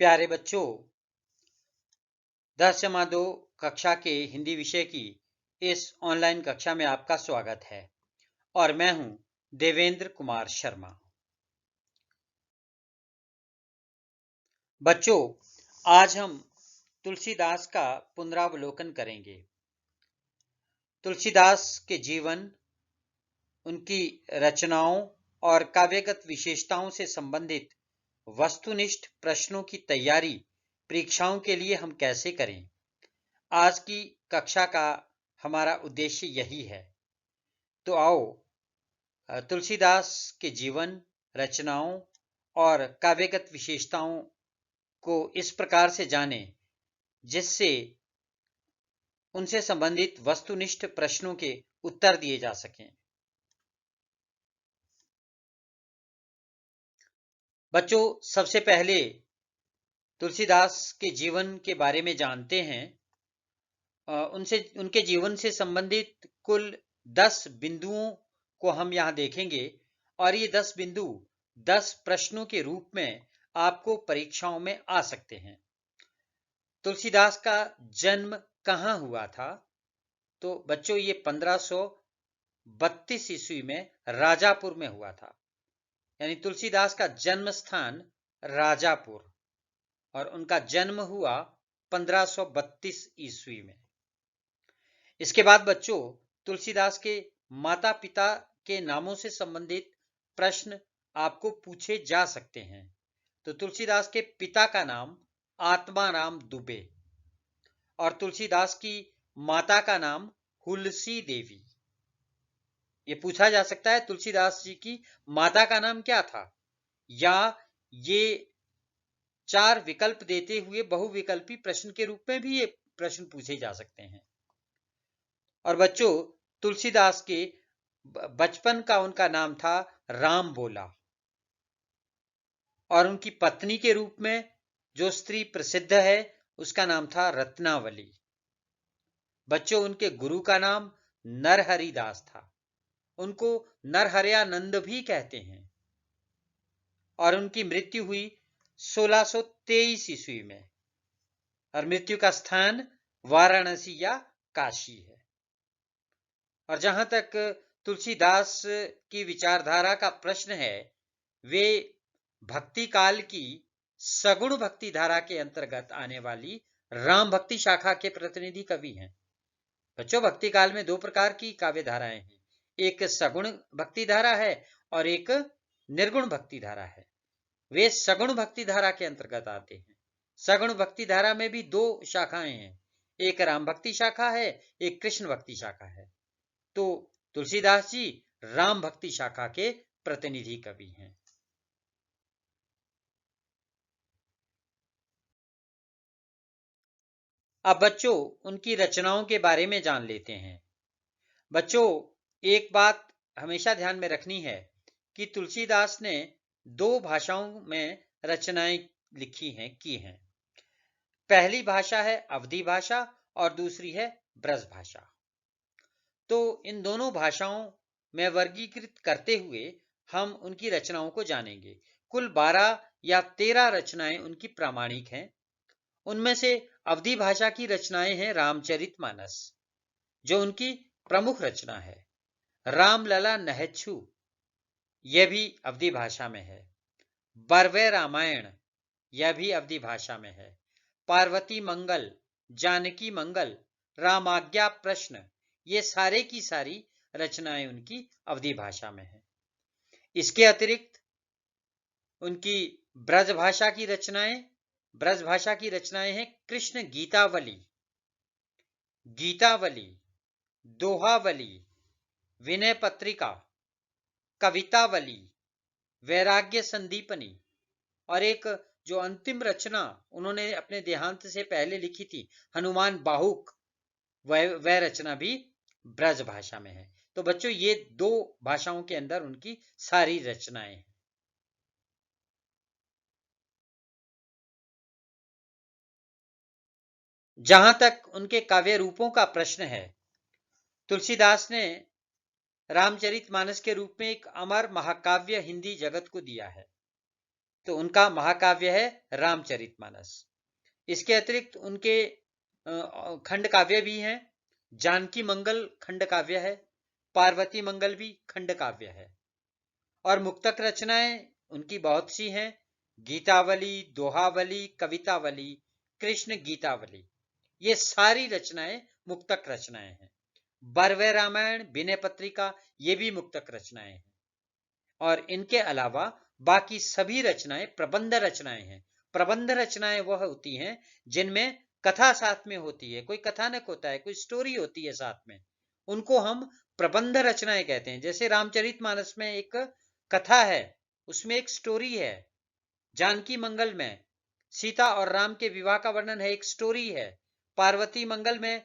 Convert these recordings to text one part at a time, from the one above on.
प्यारे बच्चों, 10 जमा 2 कक्षा के हिंदी विषय की इस ऑनलाइन कक्षा में आपका स्वागत है और मैं हूं देवेंद्र कुमार शर्मा। बच्चों, आज हम तुलसीदास का पुनरावलोकन करेंगे। तुलसीदास के जीवन, उनकी रचनाओं और काव्यगत विशेषताओं से संबंधित वस्तुनिष्ठ प्रश्नों की तैयारी परीक्षाओं के लिए हम कैसे करें, आज की कक्षा का हमारा उद्देश्य यही है। तो आओ तुलसीदास के जीवन, रचनाओं और काव्यगत विशेषताओं को इस प्रकार से जानें जिससे उनसे संबंधित वस्तुनिष्ठ प्रश्नों के उत्तर दिए जा सकें। बच्चों, सबसे पहले तुलसीदास के जीवन के बारे में जानते हैं। उनके जीवन से संबंधित कुल 10 बिंदुओं को हम यहाँ देखेंगे और ये 10 बिंदु 10 प्रश्नों के रूप में आपको परीक्षाओं में आ सकते हैं। तुलसीदास का जन्म कहाँ हुआ था? तो बच्चों, ये 1532 ईस्वी में राजापुर में हुआ था। यानी तुलसीदास का जन्म स्थान राजापुर, और उनका जन्म हुआ 1532 ईस्वी में। इसके बाद बच्चों, तुलसीदास के माता पिता के नामों से संबंधित प्रश्न आपको पूछे जा सकते हैं। तो तुलसीदास के पिता का नाम आत्माराम दुबे और तुलसीदास की माता का नाम हुलसी देवी। ये पूछा जा सकता है तुलसीदास जी की माता का नाम क्या था, या ये 4 विकल्प देते हुए बहुविकल्पी प्रश्न के रूप में भी ये प्रश्न पूछे जा सकते हैं। और बच्चों, तुलसीदास के बचपन का उनका नाम था राम बोला, और उनकी पत्नी के रूप में जो स्त्री प्रसिद्ध है उसका नाम था रत्नावली। बच्चों, उनके गुरु का नाम नरहरिदास था, उनको नरहरयानंद भी कहते हैं, और उनकी मृत्यु हुई 1623 ईस्वी में, और मृत्यु का स्थान वाराणसी या काशी है। और जहां तक तुलसीदास की विचारधारा का प्रश्न है, वे भक्ति काल की सगुण भक्ति धारा के अंतर्गत आने वाली राम भक्ति शाखा के प्रतिनिधि कवि हैं। बच्चों, भक्ति काल में 2 प्रकार की काव्य धाराएं हैं, एक सगुण भक्ति धारा है और एक निर्गुण भक्ति धारा है। वे सगुण भक्ति धारा के अंतर्गत आते हैं। सगुण भक्ति धारा में भी 2 शाखाएं हैं, एक राम भक्ति शाखा है, एक कृष्ण भक्ति शाखा है। तो तुलसीदास जी राम भक्ति शाखा के प्रतिनिधि कवि हैं। अब बच्चों, उनकी रचनाओं के बारे में जान लेते हैं। बच्चों, एक बात हमेशा ध्यान में रखनी है कि तुलसीदास ने 2 भाषाओं में रचनाएं लिखी हैं, की हैं। पहली भाषा है अवधी भाषा और दूसरी है ब्रज भाषा। तो इन दोनों भाषाओं में वर्गीकृत करते हुए हम उनकी रचनाओं को जानेंगे। कुल 12 या 13 रचनाएं उनकी प्रामाणिक हैं। उनमें से अवधी भाषा की रचनाएं हैं रामचरितमानस, जो उनकी प्रमुख रचना है। रामलला नहच्छु, यह भी अवधी भाषा में है। बरवे रामायण, यह भी अवधी भाषा में है। पार्वती मंगल, जानकी मंगल, रामाज्ञा प्रश्न, ये सारे की सारी रचनाएं उनकी अवधी भाषा में है। इसके अतिरिक्त उनकी ब्रज भाषा की रचनाएं हैं कृष्ण गीतावली, दोहावली, विनय पत्रिका, कवितावली, वैराग्य संदीपनी, और एक जो अंतिम रचना उन्होंने अपने देहांत से पहले लिखी थी, हनुमान बाहुक, वह रचना भी ब्रज भाषा में है। तो बच्चों, ये 2 भाषाओं के अंदर उनकी सारी रचनाएं हैं। जहां तक उनके काव्य रूपों का प्रश्न है, तुलसीदास ने रामचरितमानस के रूप में एक अमर महाकाव्य हिंदी जगत को दिया है। तो उनका महाकाव्य है रामचरितमानस। इसके अतिरिक्त उनके खंड काव्य भी हैं। जानकी मंगल खंड काव्य है, पार्वती मंगल भी खंड काव्य है। और मुक्तक रचनाएं उनकी बहुत सी हैं। गीतावली, दोहावली, कवितावली, कृष्ण गीतावली, ये सारी रचनाएं मुक्तक रचनाएं हैं। बरवे रामायण, विनय पत्रिका, ये भी मुक्तक रचनाएं हैं। और इनके अलावा बाकी सभी रचनाएं प्रबंध रचनाएं हैं। प्रबंध रचनाएं वह होती हैं जिनमें कथा साथ में होती है, कोई कथानक होता है, कोई स्टोरी होती है साथ में, उनको हम प्रबंध रचनाएं कहते हैं। जैसे रामचरितमानस में एक कथा है, उसमें एक स्टोरी है। जानकी मंगल में सीता और राम के विवाह का वर्णन है, एक स्टोरी है। पार्वती मंगल में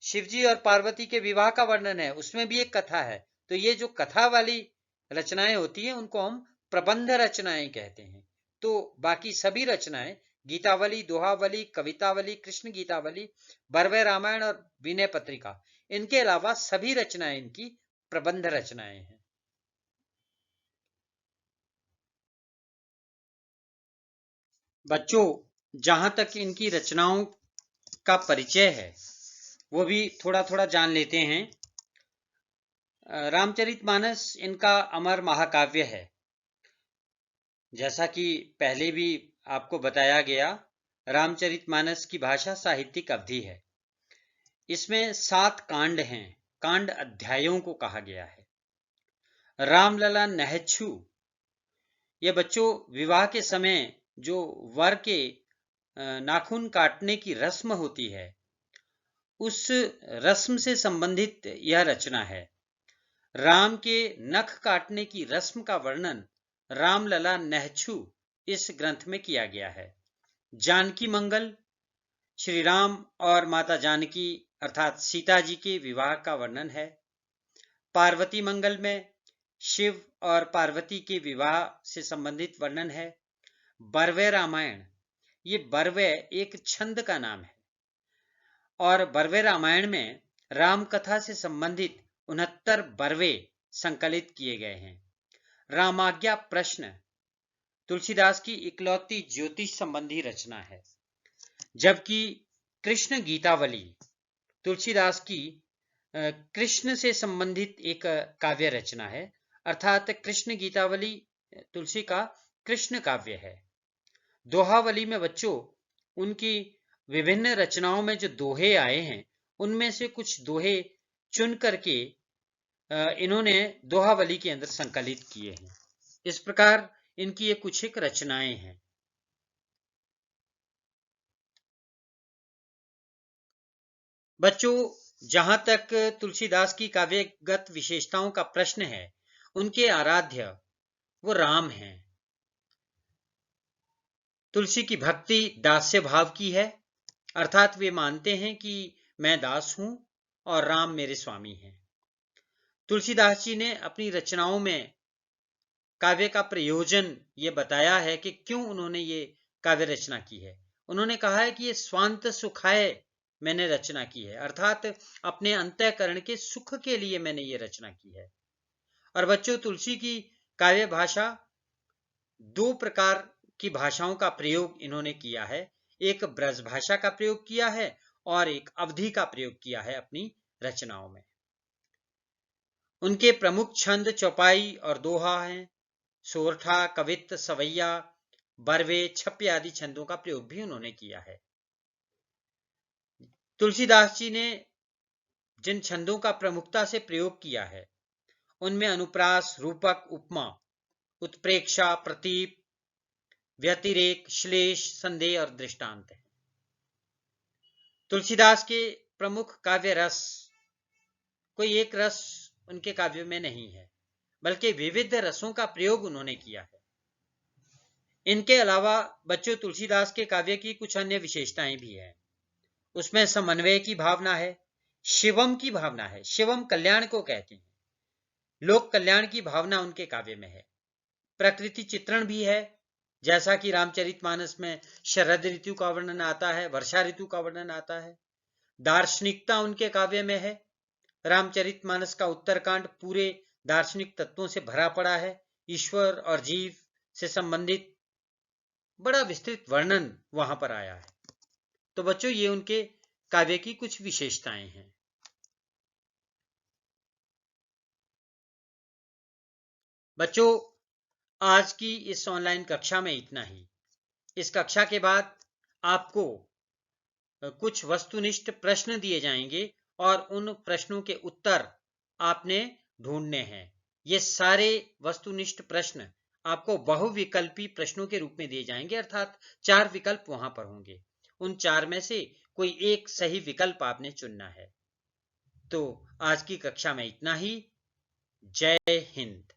शिवजी और पार्वती के विवाह का वर्णन है, उसमें भी एक कथा है। तो ये जो कथा वाली रचनाएं होती हैं उनको हम प्रबंध रचनाएं कहते हैं। तो बाकी सभी रचनाएं, गीतावली, दोहावली, कवितावली, कृष्ण गीतावली, बरवे रामायण और विनय पत्रिका, इनके अलावा सभी रचनाएं इनकी प्रबंध रचनाएं हैं। बच्चों, जहां तक इनकी रचनाओं का परिचय है वो भी थोड़ा थोड़ा जान लेते हैं। रामचरितमानस इनका अमर महाकाव्य है। जैसा कि पहले भी आपको बताया गया, रामचरितमानस की भाषा साहित्यिक अवधि है। इसमें 7 कांड हैं, कांड अध्यायों को कहा गया है। रामलला नहछु, ये बच्चों विवाह के समय जो वर के नाखून काटने की रस्म होती है, उस रस्म से संबंधित यह रचना है। राम के नख काटने की रस्म का वर्णन रामलला नहछु इस ग्रंथ में किया गया है। जानकी मंगल, श्री राम और माता जानकी अर्थात सीता जी के विवाह का वर्णन है। पार्वती मंगल में शिव और पार्वती के विवाह से संबंधित वर्णन है। बरवे रामायण, ये बरवे एक छंद का नाम है और बरवे रामायण में राम कथा से संबंधित 69 बरवे संकलित किए गए हैं। रामाज्ञा प्रश्न तुलसीदास की इकलौती ज्योतिष संबंधी रचना है। जबकि कृष्ण गीतावली तुलसीदास की कृष्ण से संबंधित एक काव्य रचना है, अर्थात कृष्ण गीतावली तुलसी का कृष्ण काव्य है। दोहावली में बच्चों उनकी विभिन्न रचनाओं में जो दोहे आए हैं उनमें से कुछ दोहे चुन करके इन्होंने दोहावली के अंदर संकलित किए हैं। इस प्रकार इनकी ये कुछ एक रचनाएं हैं। बच्चों, जहां तक तुलसीदास की काव्यगत विशेषताओं का प्रश्न है, उनके आराध्य वो राम हैं। तुलसी की भक्ति दास्य भाव की है, अर्थात वे मानते हैं कि मैं दास हूं और राम मेरे स्वामी हैं। तुलसीदास जी ने अपनी रचनाओं में काव्य का प्रयोजन ये बताया है कि क्यों उन्होंने ये काव्य रचना की है। उन्होंने कहा है कि ये स्वांत सुखाय मैंने रचना की है, अर्थात अपने अंतःकरण के सुख के लिए मैंने ये रचना की है। और बच्चों, तुलसी की काव्य भाषा 2 प्रकार की भाषाओं का प्रयोग इन्होंने किया है। एक ब्रज भाषा का प्रयोग किया है और एक अवधी का प्रयोग किया है अपनी रचनाओं में। उनके प्रमुख छंद चौपाई और दोहा हैं। सोरठा, कवित्त, सवैया, बरवे, छप्य आदि छंदों का प्रयोग भी उन्होंने किया है। तुलसीदास जी ने जिन छंदों का प्रमुखता से प्रयोग किया है उनमें अनुप्रास, रूपक, उपमा, उत्प्रेक्षा, प्रतीप, व्यतिरेक, श्लेष, संदेह और दृष्टांत है। तुलसीदास के प्रमुख काव्य रस, कोई एक रस उनके काव्य में नहीं है, बल्कि विविध रसों का प्रयोग उन्होंने किया है। इनके अलावा बच्चों तुलसीदास के काव्य की कुछ अन्य विशेषताएं भी हैं। उसमें समन्वय की भावना है, शिवम की भावना है। शिवम कल्याण को कहते हैं, लोक कल्याण की भावना उनके काव्य में है। प्रकृति चित्रण भी है, जैसा कि रामचरितमानस में शरद ऋतु का वर्णन आता है, वर्षा ऋतु का वर्णन आता है। दार्शनिकता उनके काव्य में है। रामचरितमानस का उत्तरकांड पूरे दार्शनिक तत्वों से भरा पड़ा है। ईश्वर और जीव से संबंधित बड़ा विस्तृत वर्णन वहां पर आया है। तो बच्चों, ये उनके काव्य की कुछ विशेषताएं हैं। बच्चों, आज की इस ऑनलाइन कक्षा में इतना ही। इस कक्षा के बाद आपको कुछ वस्तुनिष्ठ प्रश्न दिए जाएंगे और उन प्रश्नों के उत्तर आपने ढूंढने हैं। ये सारे वस्तुनिष्ठ प्रश्न आपको बहुविकल्पी प्रश्नों के रूप में दिए जाएंगे, अर्थात 4 विकल्प वहां पर होंगे। उन 4 में से कोई एक सही विकल्प आपने चुनना है। तो आज की कक्षा में इतना ही। जय हिंद।